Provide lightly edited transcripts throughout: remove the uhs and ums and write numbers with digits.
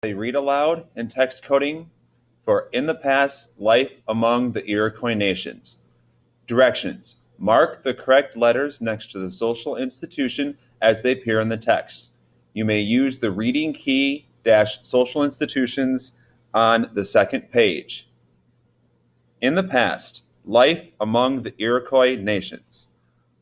They read aloud and text coding for In the Past Life Among the Iroquois Nations. Directions. Mark the correct letters next to the social institution as they appear in the text. You may use the reading key social institutions on the second page. In the past, life among the Iroquois nations.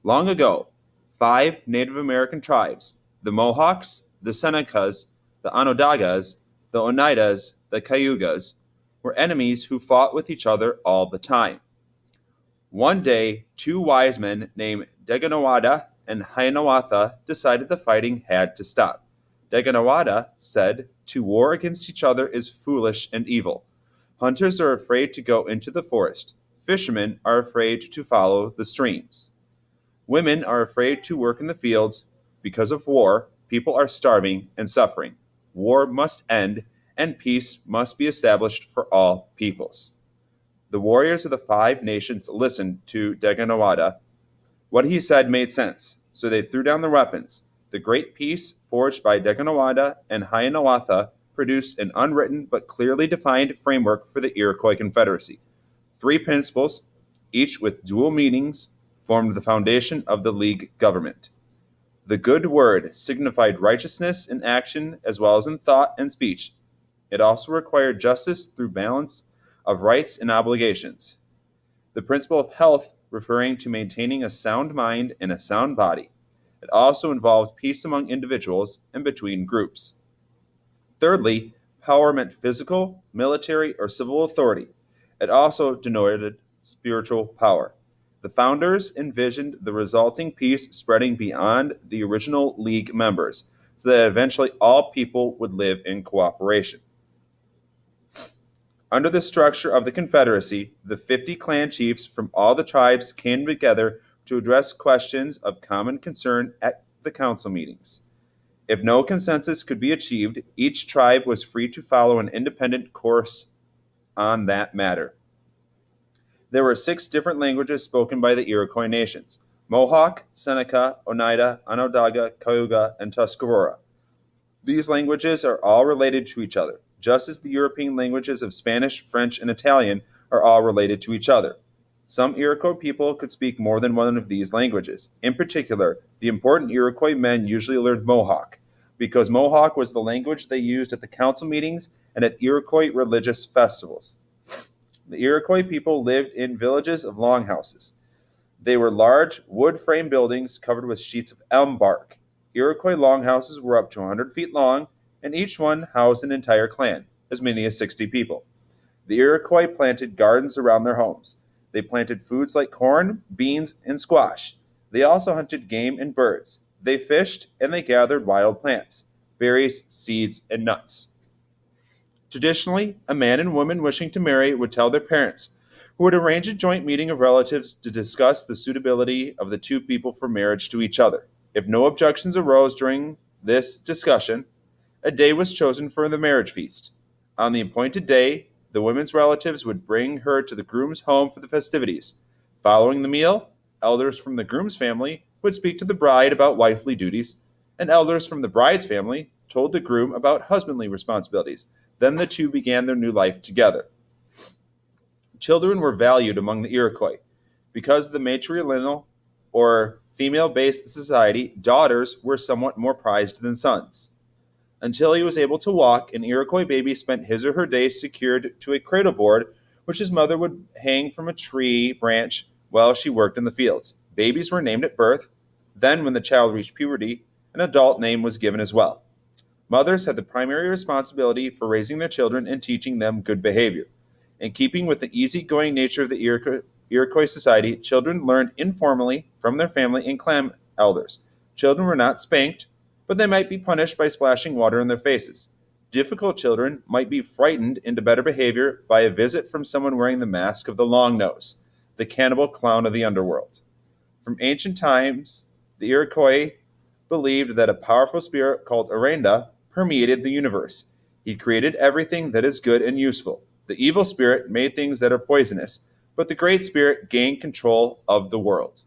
Long ago, 5 Native American tribes, the Mohawks, the Senecas, the Onondagas, the Oneidas, the Cayugas, were enemies who fought with each other all the time. One day, 2 wise men named Deganawada and Hiawatha decided the fighting had to stop. Deganawada said, "To war against each other is foolish and evil. Hunters are afraid to go into the forest. Fishermen are afraid to follow the streams. Women are afraid to work in the fields. Because of war, people are starving and suffering. War must end, and peace must be established for all peoples." The warriors of the 5 nations listened to Deganawada. What he said made sense, so they threw down their weapons. The great peace forged by Deganawada and Hiawatha produced an unwritten but clearly defined framework for the Iroquois Confederacy. 3 principles, each with dual meanings, formed the foundation of the League government. The good word signified righteousness in action as well as in thought and speech. It also required justice through balance of rights and obligations. The principle of health referring to maintaining a sound mind and a sound body. It also involved peace among individuals and between groups. Thirdly, power meant physical, military, or civil authority. It also denoted spiritual power. The founders envisioned the resulting peace spreading beyond the original League members, so that eventually all people would live in cooperation. Under the structure of the Confederacy, the 50 clan chiefs from all the tribes came together to address questions of common concern at the council meetings. If no consensus could be achieved, each tribe was free to follow an independent course on that matter. There were 6 different languages spoken by the Iroquois nations: Mohawk, Seneca, Oneida, Onondaga, Cayuga, and Tuscarora. These languages are all related to each other, just as the European languages of Spanish, French, and Italian are all related to each other. Some Iroquois people could speak more than one of these languages. In particular, the important Iroquois men usually learned Mohawk, because Mohawk was the language they used at the council meetings and at Iroquois religious festivals. The Iroquois people lived in villages of longhouses. They were large, wood frame buildings covered with sheets of elm bark. Iroquois longhouses were up to 100 feet long, and each one housed an entire clan, as many as 60 people. The Iroquois planted gardens around their homes. They planted foods like corn, beans, and squash. They also hunted game and birds. They fished, and they gathered wild plants, berries, seeds, and nuts. Traditionally, a man and woman wishing to marry would tell their parents, who would arrange a joint meeting of relatives to discuss the suitability of the 2 people for marriage to each other. If no objections arose during this discussion, a day was chosen for the marriage feast. On the appointed day, the woman's relatives would bring her to the groom's home for the festivities. Following the meal, elders from the groom's family would speak to the bride about wifely duties, and elders from the bride's family told the groom about husbandly responsibilities. Then the 2 began their new life together. Children were valued among the Iroquois. Because of the matrilineal or female-based society, daughters were somewhat more prized than sons. Until he was able to walk, an Iroquois baby spent his or her days secured to a cradle board, which his mother would hang from a tree branch while she worked in the fields. Babies were named at birth. Then, when the child reached puberty, an adult name was given as well. Mothers had the primary responsibility for raising their children and teaching them good behavior. In keeping with the easygoing nature of the Iroquois society, children learned informally from their family and clan elders. Children were not spanked, but they might be punished by splashing water in their faces. Difficult children might be frightened into better behavior by a visit from someone wearing the mask of the long nose, the cannibal clown of the underworld. From ancient times, the Iroquois believed that a powerful spirit called Aranda permeated the universe. He created everything that is good and useful. The evil spirit made things that are poisonous, but the great spirit gained control of the world.